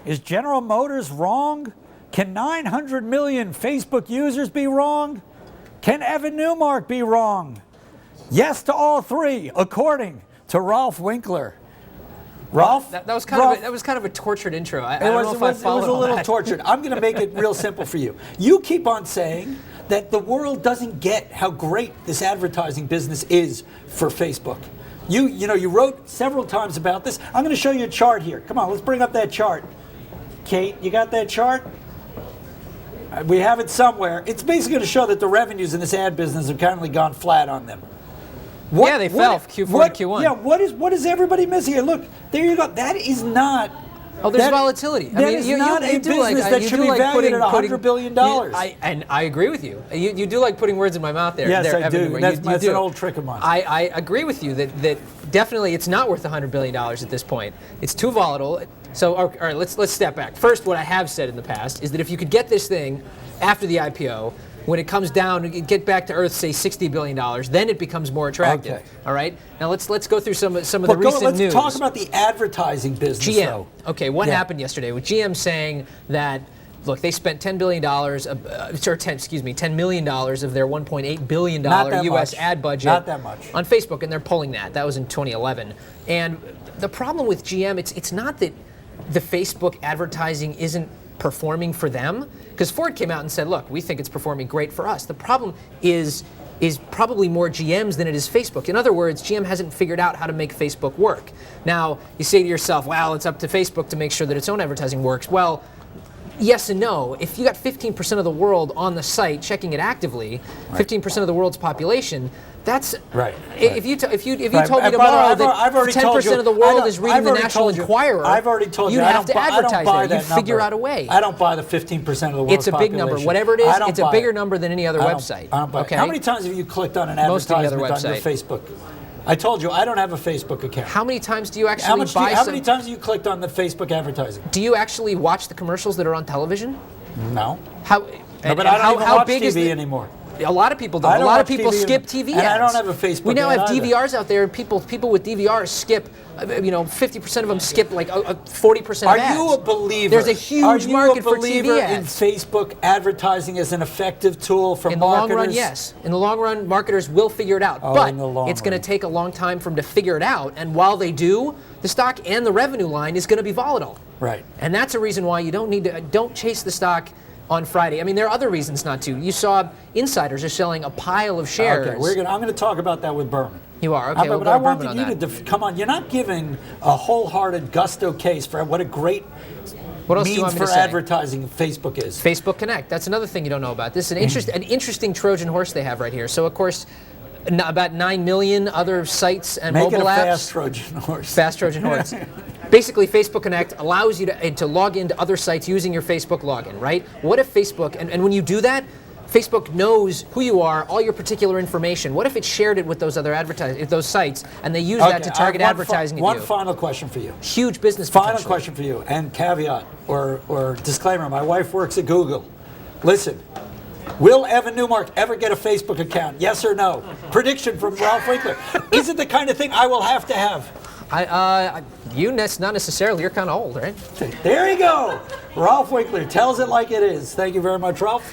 Is General Motors wrong? Can 900 million Facebook users be wrong? Can Evan Newmark be wrong? Yes to all three, according to Rolf Winkler. Rolf? That was kind of a tortured intro. I don't know if I followed It was a little that. tortured. I'm going to make it real simple for you. You keep on saying that the world doesn't get how great this advertising business is for Facebook. You wrote several times about this. I'm going to show you a chart here. Come on, let's bring up that chart. Kate, you got that chart? We have it somewhere. It's basically going to show that the revenues in this ad business have kind of gone flat on them. Yeah, they fell Q4 to Q1. Yeah, what is everybody missing here? Look, there you go. That is not. Oh, there's volatility. That is not a business that should be valued at $100 billion. And I agree with you. You do like putting words in my mouth there. Yes, I do. That's do. an old trick of mine. I agree with you that definitely it's not worth $100 billion at this point. It's too volatile. So, all right, let's step back. First, what I have said in the past is that if you could get this thing after the IPO, when it comes down, get back to earth, say $60 billion, then it becomes more attractive. Okay. All right. Now let's go through some of the recent news. Let's talk about the advertising business. GM. Though. Okay. What happened yesterday with GM saying that? Look, they spent $10 million of their $1.8 billion U.S. ad budget Not that much. on Facebook, and they're pulling that. That was in 2011. And the problem with GM, it's not that the Facebook advertising isn't performing for them, because Ford came out and said, look, we think it's performing great for us. The problem is probably more GM's than it is Facebook. In other words, GM hasn't figured out how to make Facebook work. Now, you say to yourself, well, it's up to Facebook to make sure that its own advertising works. Well, yes and no. If you got 15% of the world on the site checking it actively, 15% of the world's population, that's right. If you told me tomorrow that 10% of the world is reading the National Enquirer, I've already told you, you have to advertise that. You figure number. out a way. I don't buy the 15% of the world's It's a big number. Whatever it is, it's a bigger number than any other website. I don't buy okay? How many times have you clicked on an advertisement on your Facebook? I told you I don't have a Facebook account. How many times do you actually How many times have you clicked on the Facebook advertising? Do you actually watch the commercials that are on television? No. How? No, but I don't even watch TV anymore. A lot of people don't. A lot of people skip TV ads. And I don't have a Facebook. We now have either. DVRs out there, and people with DVRs skip. 50% of them skip like 40% of Are ads. you a believer? There's a huge market for TV in ads. Facebook advertising as an effective tool for marketers? In the long run, yes. In the long run, marketers will figure it out. But it's going to take a long time for them to figure it out. And while they do, the stock and the revenue line is going to be volatile. Right. And that's a reason why you don't chase the stock on Friday. I mean, there are other reasons not to. You saw insiders are selling a pile of shares. Okay, I'm going to talk about that with Berman. You are, okay. But I wanted you to come on. You're not giving a wholehearted gusto case for what a great means for advertising Facebook is. Facebook Connect. That's another thing you don't know about. This is an interesting Trojan horse they have right here. So, of course, about 9 million other sites and mobile apps. Fast Trojan horse. Fast Trojan horse. Basically, Facebook Connect allows you to log into other sites using your Facebook login, right? What if Facebook, and when you do that, Facebook knows who you are, all your particular information. What if it shared it with those other those sites, and they use that to target advertising at you? One final question for you. Huge business potential. Final question for you, and caveat or disclaimer, my wife works at Google. Listen, will Evan Newmark ever get a Facebook account? Yes or no? Prediction from Rolf Winkler. Is it the kind of thing I will have to have? Not necessarily. You're kind of old, right? There you go. Rolf Winkler tells it like it is. Thank you very much, Rolf.